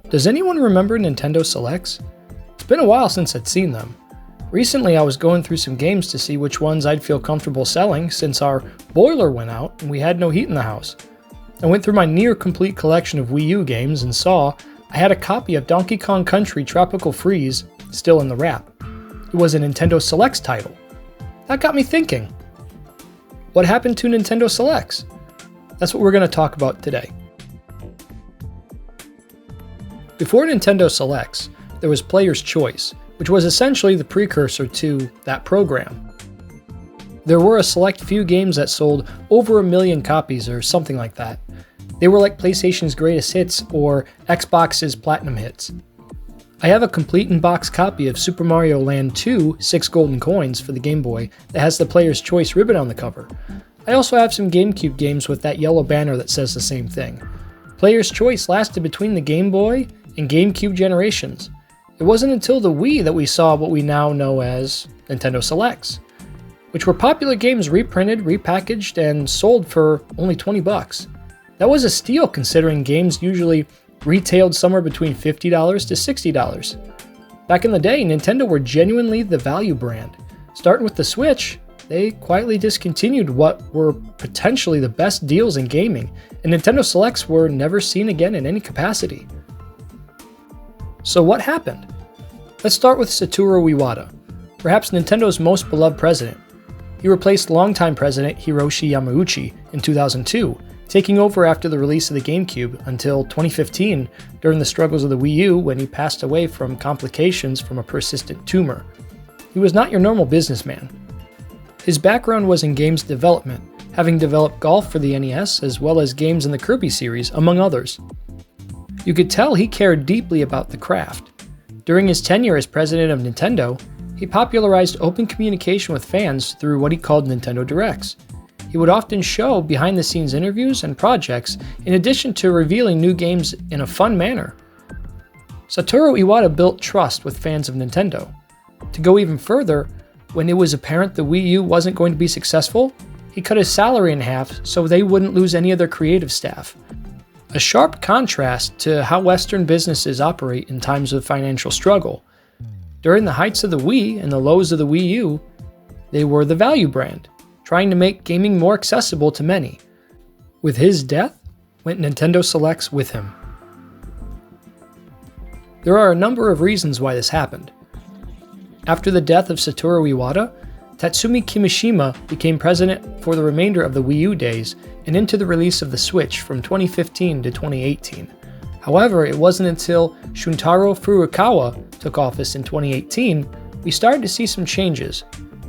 Does anyone remember Nintendo Selects? It's been a while since I'd seen them. Recently I was going through some games to see which ones I'd feel comfortable selling since our boiler went out and we had no heat in the house. I went through my near complete collection of Wii U games and saw I had a copy of Donkey Kong Country Tropical Freeze still in the wrap. It was a Nintendo Selects title. That got me thinking. What happened to Nintendo Selects? That's what we're going to talk about today. Before Nintendo Selects, there was Player's Choice, which was essentially the precursor to that program. There were a select few games that sold over 1 million copies or something like that. They were like PlayStation's greatest hits or Xbox's platinum hits. I have a complete in-box copy of Super Mario Land 2 6 Golden Coins for the Game Boy that has the Player's Choice ribbon on the cover. I also have some GameCube games with that yellow banner that says the same thing. Player's Choice lasted between the Game Boy and GameCube generations. It wasn't until the Wii that we saw what we now know as Nintendo Selects, which were popular games reprinted, repackaged, and sold for only $20. That was a steal considering games usually retailed somewhere between $50 to $60. Back in the day, Nintendo were genuinely the value brand. Starting with the Switch, they quietly discontinued what were potentially the best deals in gaming, and Nintendo Selects were never seen again in any capacity. So what happened? Let's start with Satoru Iwata, perhaps Nintendo's most beloved president. He replaced longtime president Hiroshi Yamauchi in 2002, taking over after the release of the GameCube until 2015 during the struggles of the Wii U when he passed away from complications from a persistent tumor. He was not your normal businessman. His background was in games development, having developed Golf for the NES as well as games in the Kirby series, among others. You could tell he cared deeply about the craft. During his tenure as president of Nintendo, he popularized open communication with fans through what he called Nintendo Directs. He would often show behind-the-scenes interviews and projects in addition to revealing new games in a fun manner. Satoru Iwata built trust with fans of Nintendo. To go even further, when it was apparent the Wii U wasn't going to be successful, he cut his salary in half so they wouldn't lose any of their creative staff. A sharp contrast to how Western businesses operate in times of financial struggle. During the heights of the Wii and the lows of the Wii U, they were the value brand, trying to make gaming more accessible to many. With his death, went Nintendo Selects with him. There are a number of reasons why this happened. After the death of Satoru Iwata, Tatsumi Kimishima became president for the remainder of the Wii U days and into the release of the Switch from 2015 to 2018. However, it wasn't until Shuntaro Furukawa took office in 2018 we started to see some changes.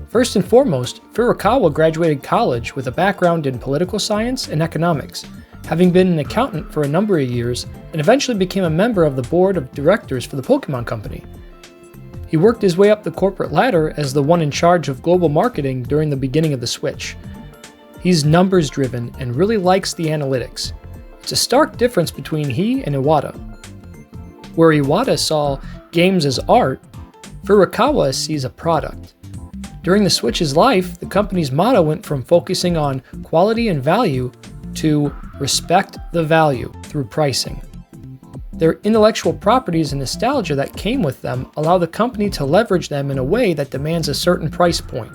First and foremost, Furukawa graduated college with a background in political science and economics, having been an accountant for a number of years and eventually became a member of the board of directors for the Pokemon Company. He worked his way up the corporate ladder as the one in charge of global marketing during the beginning of the Switch. He's numbers driven and really likes the analytics. It's a stark difference between he and Iwata. Where Iwata saw games as art, Furukawa sees a product. During the Switch's life, the company's motto went from focusing on quality and value to respect the value through pricing. Their intellectual properties and nostalgia that came with them allow the company to leverage them in a way that demands a certain price point.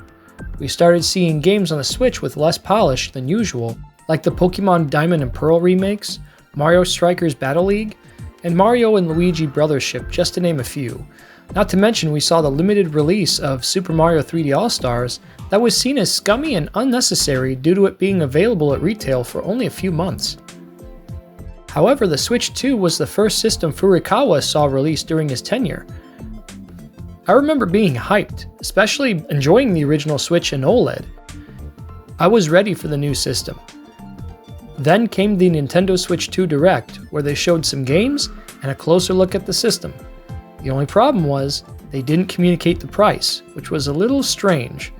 We started seeing games on the Switch with less polish than usual, like the Pokemon Diamond and Pearl remakes, Mario Strikers Battle League, and Mario and Luigi Brothership, just to name a few. Not to mention we saw the limited release of Super Mario 3D All-Stars that was seen as scummy and unnecessary due to it being available at retail for only a few months. However, the Switch 2 was the first system Furukawa saw released during his tenure. I remember being hyped, especially enjoying the original Switch in OLED. I was ready for the new system. Then came the Nintendo Switch 2 Direct, where they showed some games and a closer look at the system. The only problem was, they didn't communicate the price, which was a little strange.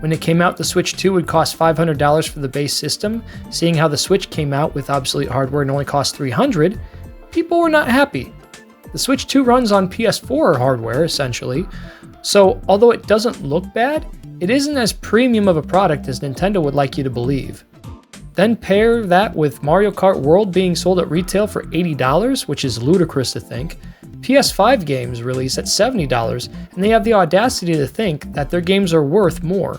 When it came out, the Switch 2 would cost $500 for the base system. Seeing how the Switch came out with obsolete hardware and only cost $300, people were not happy. The Switch 2 runs on PS4 hardware, essentially, so although it doesn't look bad, it isn't as premium of a product as Nintendo would like you to believe. Then pair that with Mario Kart World being sold at retail for $80, which is ludicrous to think. PS5 games release at $70, and they have the audacity to think that their games are worth more.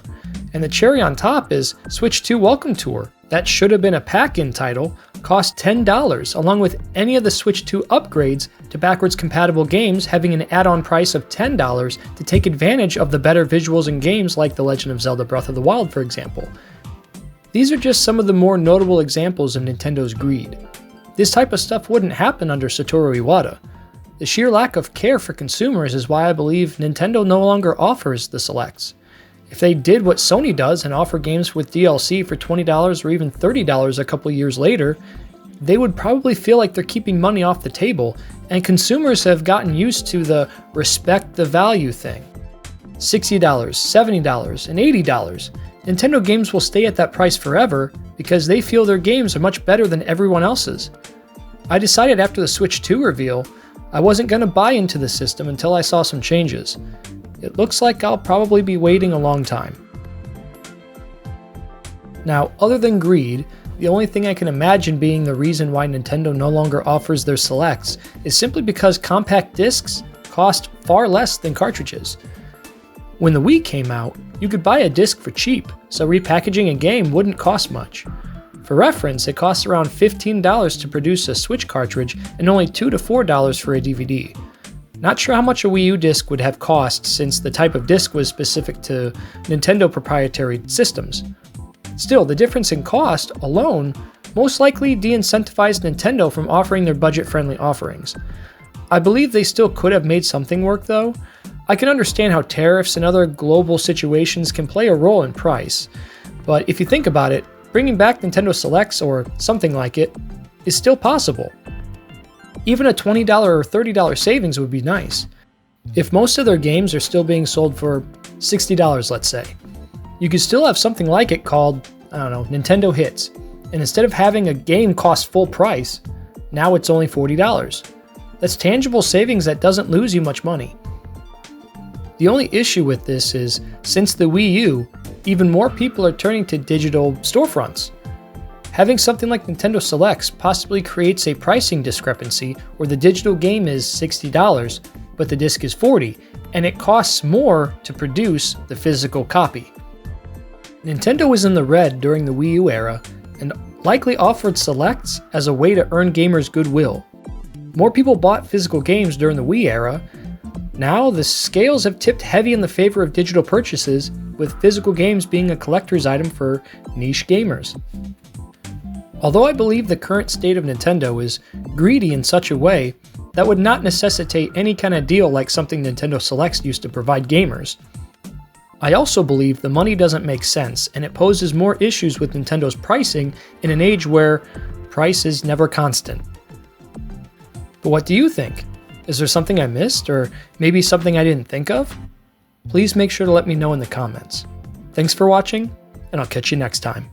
And the cherry on top is Switch 2 Welcome Tour. That should have been a pack-in title, cost $10, along with any of the Switch 2 upgrades to backwards compatible games having an add-on price of $10 to take advantage of the better visuals in games like The Legend of Zelda Breath of the Wild, for example. These are just some of the more notable examples of Nintendo's greed. This type of stuff wouldn't happen under Satoru Iwata. The sheer lack of care for consumers is why I believe Nintendo no longer offers the selects. If they did what Sony does and offer games with DLC for $20 or even $30 a couple years later, they would probably feel like they're keeping money off the table, and consumers have gotten used to the respect the value thing. $60, $70, and $80. Nintendo games will stay at that price forever because they feel their games are much better than everyone else's. I decided after the Switch 2 reveal, I wasn't going to buy into the system until I saw some changes. It looks like I'll probably be waiting a long time. Now, other than greed, the only thing I can imagine being the reason why Nintendo no longer offers their selects is simply because compact discs cost far less than cartridges. When the Wii came out, you could buy a disc for cheap, so repackaging a game wouldn't cost much. For reference, it costs around $15 to produce a Switch cartridge and only $2 to $4 for a DVD. Not sure how much a Wii U disc would have cost since the type of disc was specific to Nintendo proprietary systems. Still, the difference in cost alone most likely de-incentivized Nintendo from offering their budget-friendly offerings. I believe they still could have made something work though. I can understand how tariffs and other global situations can play a role in price, but if you think about it, bringing back Nintendo Selects or something like it is still possible. Even a $20 or $30 savings would be nice. If most of their games are still being sold for $60, let's say, you could still have something like it called, Nintendo Hits, and instead of having a game cost full price, now it's only $40. That's tangible savings that doesn't lose you much money. The only issue with this is, since the Wii U, even more people are turning to digital storefronts. Having something like Nintendo Selects possibly creates a pricing discrepancy where the digital game is $60, but the disc is $40, and it costs more to produce the physical copy. Nintendo was in the red during the Wii U era, and likely offered Selects as a way to earn gamers' goodwill. More people bought physical games during the Wii era. Now, the scales have tipped heavy in the favor of digital purchases, with physical games being a collector's item for niche gamers. Although I believe the current state of Nintendo is greedy in such a way that would not necessitate any kind of deal like something Nintendo Selects used to provide gamers, I also believe the money doesn't make sense and it poses more issues with Nintendo's pricing in an age where price is never constant. But what do you think? Is there something I missed, or maybe something I didn't think of? Please make sure to let me know in the comments. Thanks for watching, and I'll catch you next time.